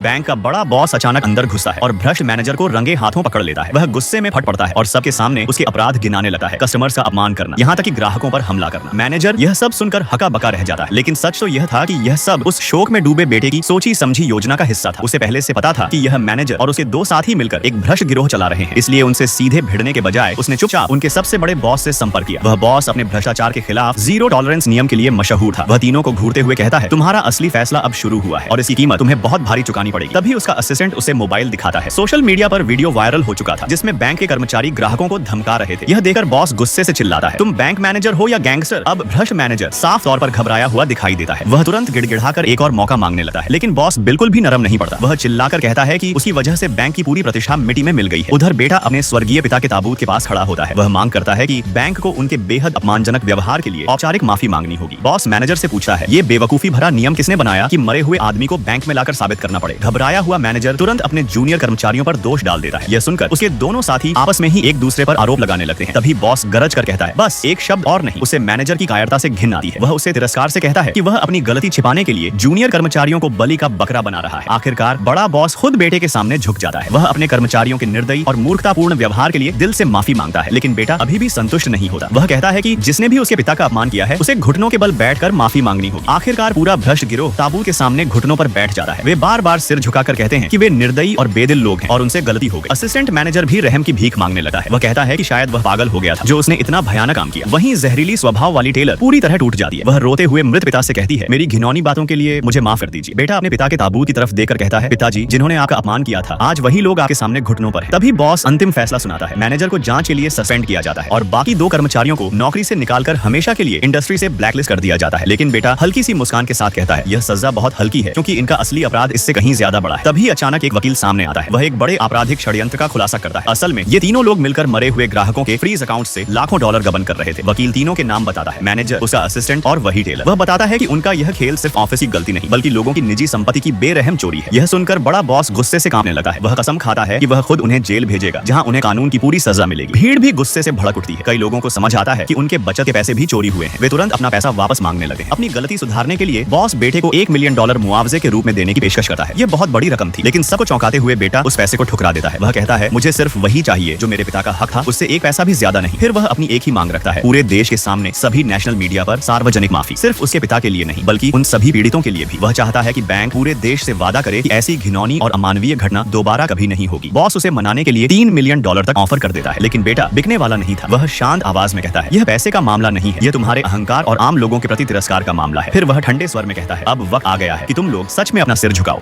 Bank का बड़ा boss अचानक अंदर घुसता है और भ्रष्ट मैनेजर को रंगे हाथों पकड़ लेता है। वह गुस्से में फट पड़ता है और सबके सामने उसके अपराध गिनाने लगता है, कस्टमर्स का अपमान करना, यहाँ तक कि ग्राहकों पर हमला करना। मैनेजर यह सब सुनकर हका बका रह जाता है, लेकिन सच तो यह था कि यह सब उस शोक में डूबे बेटे की सोची समझी योजना का हिस्सा था। उसे पहले से पता था कि यह मैनेजर और उसके दो साथी मिलकर एक भ्रष्ट गिरोह चला रहे हैं, इसलिए उनसे सीधे भिड़ने के बजाय उसने चुपचाप उनके सबसे बड़े बॉस से संपर्क किया। वह बॉस अपने भ्रष्टाचार के खिलाफ जीरो टॉलरेंस नियम के लिए मशहूर था। वह तीनों को घूरते हुए कहता है, तुम्हारा असली फैसला अब शुरू हुआ है और इसकी कीमत तुम्हें बहुत भारी चुकानी पड़ेगी। तभी उसका असिस्टेंट उसे मोबाइल दिखाता है। सोशल मीडिया पर वीडियो वायरल हो चुका था जिसमें बैंक के कर्मचारी ग्राहकों को धमका रहे थे। यह देखकर बॉस गुस्से से चिल्लाता है, तुम बैंक मैनेजर हो या गैंगस्टर? अब भ्रष्ट मैनेजर साफ तौर पर घबराया हुआ दिखाई देता है। वह तुरंत गिड़गिड़ाकर एक और मौका मांगने लगता है, लेकिन बॉस बिल्कुल भी नरम नहीं पड़ता। वह चिल्लाकर कहता है कि उसकी वजह से बैंक की पूरी प्रतिष्ठा मिट्टी में मिल गई है। उधर बेटा अपने स्वर्गीय पिता के ताबूत के पास खड़ा होता है। वह मांग करता है कि बैंक को उनके बेहद अपमानजनक व्यवहार के लिए औपचारिक माफी मांगनी होगी। बॉस मैनेजर से पूछता है, ये बेवकूफी भरा नियम किसने बनाया कि मरे हुए आदमी को बैंक में लाकर साबित करना पड़े? घबराया हुआ मैनेजर तुरंत अपने जूनियर कर्मचारियों पर दोष डाल देता है। यह सुनकर उसके दोनों साथी आपस में ही एक दूसरे पर आरोप लगाने लगते हैं। तभी बॉस गरज कर कहता है, बस एक शब्द और नहीं। उसे मैनेजर की कायरता से घिन आती है। वह उसे तिरस्कार से कहता है कि वह अपनी गलती छिपाने के लिए जूनियर कर्मचारियों को बलि का बकरा बना रहा है। आखिरकार बड़ा बॉस खुद बेटे के सामने झुक जाता है। वह अपने कर्मचारियों के निर्दयी और मूर्खतापूर्ण व्यवहार के लिए दिल से माफी मांगता है, लेकिन बेटा अभी भी संतुष्ट नहीं होता। वह कहता है कि जिसने भी उसके पिता का अपमान किया है उसे घुटनों के बल बैठकर माफी मांगनी होगी। आखिरकार पूरा भ्रष्ट गिरोह ताबूत के सामने घुटनों पर बैठ जाता है। वे बार बार सिर झुकाकर कहते हैं कि वे निर्दयी और बेदिल लोग हैं और उनसे गलती हो गई। असिस्टेंट मैनेजर भी रहम की भीख मांगने लगा है। वह कहता है कि शायद वह पागल हो गया था जो उसने इतना भयानक काम किया। वहीं जहरीली स्वभाव वाली टेलर पूरी तरह टूट जाती है। वह रोते हुए मृत पिता से कहती है, मेरी घिनौनी बातों के लिए मुझे माफ कर दीजिए। बेटा अपने पिता के ताबूत की तरफ देखकर कहता है, पिताजी जिन्होंने आपका अपमान किया था आज वही लोग आपके सामने घुटनों पर हैं। तभी बॉस अंतिम फैसला सुनाता है। मैनेजर को जांच के लिए सस्पेंड किया जाता है और बाकी दो कर्मचारियों को नौकरी से निकालकर हमेशा के लिए इंडस्ट्री से ब्लैकलिस्ट कर दिया जाता है। लेकिन बेटा हल्की सी मुस्कान के साथ कहता है, यह सजा बहुत हल्की है क्योंकि इनका असली अपराध इससे कहीं ज्यादा बड़ा है। तभी अचानक एक वकील सामने आता है। वह एक बड़े आपराधिक षड्यंत्र का खुलासा करता है। असल में ये तीनों लोग मिलकर मरे हुए ग्राहकों के फ्रीज अकाउंट से लाखों डॉलर गबन कर रहे थे। वकील तीनों के नाम बताता है, मैनेजर, उसका असिस्टेंट और वही टेलर। वह बताता है कि उनका यह खेल सिर्फ ऑफिस की गलती नहीं बल्कि लोगों की निजी संपत्ति की बेरहम चोरी है। यह सुनकर बड़ा बॉस गुस्से से कांपने लगा है। वह कसम खाता है कि वह खुद उन्हें जेल भेजेगा जहां उन्हें कानून की पूरी सजा मिलेगी। भीड़ भी गुस्से से भड़क उठती है। कई लोगों को समझ आता है कि उनके बचत के पैसे भी चोरी हुए हैं। वे तुरंत अपना पैसा वापस मांगने लगे। अपनी गलती सुधारने के लिए बॉस बेटे को $1 मिलियन मुआवजे के रूप में देने की पेशकश करता है। यह बहुत बड़ी रकम थी, लेकिन सबको चौंकाते हुए बेटा उस पैसे को ठुकरा देता है। वह कहता है, मुझे सिर्फ वही चाहिए जो मेरे पिता का हक था, उससे एक पैसा भी ज्यादा नहीं। फिर वह अपनी एक ही मांग रखता है, पूरे देश के सामने सभी नेशनल मीडिया पर सार्वजनिक माफी। सिर्फ उसके पिता के लिए नहीं बल्कि उन सभी पीड़ितों के लिए भी। वह चाहता है कि बैंक पूरे देश से वादा करे कि ऐसी घिनौनी और अमानवीय घटना दोबारा कभी नहीं होगी। बॉस उसे मनाने के लिए $3 मिलियन तक ऑफर कर देता है, लेकिन बेटा बिकने वाला नहीं था। वह शांत आवाज में कहता है, यह पैसे का मामला नहीं है, यह तुम्हारे अहंकार और आम लोगों के प्रति तिरस्कार का मामला है। फिर वह ठंडे स्वर में कहता है, अब वक्त आ गया है कि तुम लोग सच में अपना सिर झुकाओ।